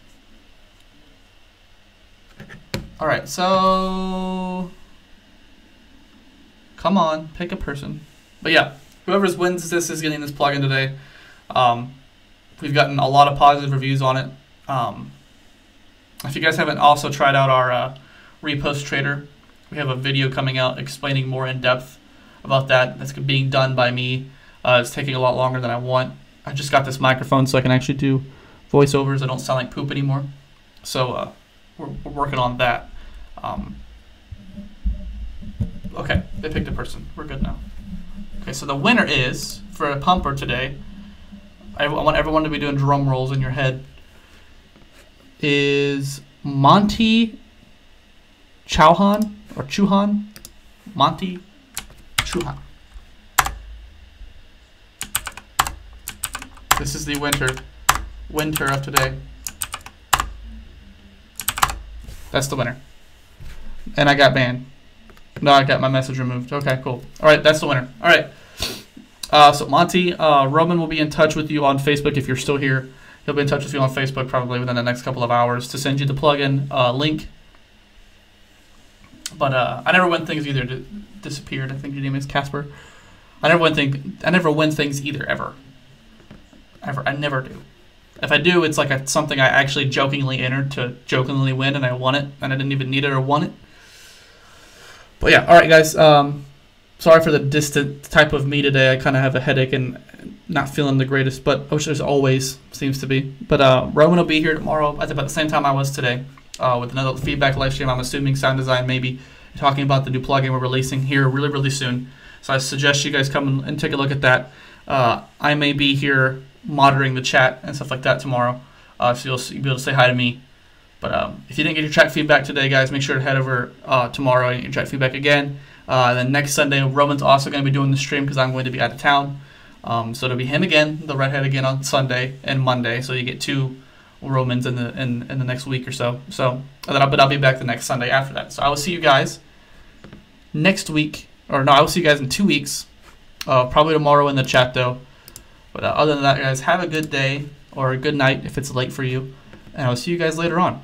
All right, so come on, pick a person. But yeah, whoever wins this is getting this plugin today. We've gotten a lot of positive reviews on it. If you guys haven't also tried out our REPOST trader, we have a video coming out explaining more in depth about that. That's being done by me. It's taking a lot longer than I want. I just got this microphone so I can actually do voiceovers. I don't sound like poop anymore. So we're working on that. Okay, they picked a person. We're good now. Okay, so the winner is, for a pumper today, I want everyone to be doing drum rolls in your head, is Monty Chauhan, or Chuhan? Monty Chuhan. This is the winter of today. That's the winner. And I got banned. No, I got my message removed. Okay, cool. All right, that's the winner. All right. So Monty, Roman will be in touch with you on Facebook if you're still here. He'll be in touch with you on Facebook probably within the next couple of hours to send you the plugin link. But I never win things either. Disappeared. I think your name is Casper. I never win things either, ever. I never do. If I do, it's like something I actually jokingly entered to jokingly win, and I won it, and I didn't even need it or want it. But yeah, all right, guys. Sorry for the distant type of me today. I kind of have a headache and not feeling the greatest, but which there's always seems to be. But Roman will be here tomorrow at about the same time I was today with another feedback live stream. I'm assuming sound design, maybe talking about the new plugin we're releasing here really, really soon. So I suggest you guys come and take a look at that. I may be here monitoring the chat and stuff like that tomorrow, so you'll be able to say hi to me. But if you didn't get your track feedback today, guys, make sure to head over tomorrow and get your track feedback again. Then next Sunday, Roman's also going to be doing the stream because I'm going to be out of town. So it'll be him again, the redhead again on Sunday and Monday. So you get 2 Romans in the next week or so. But I'll be back the next Sunday after that. So I will see you guys next week, or no, I will see you guys in 2 weeks. Probably tomorrow in the chat though. But other than that, guys, have a good day or a good night if it's late for you. And I'll see you guys later on.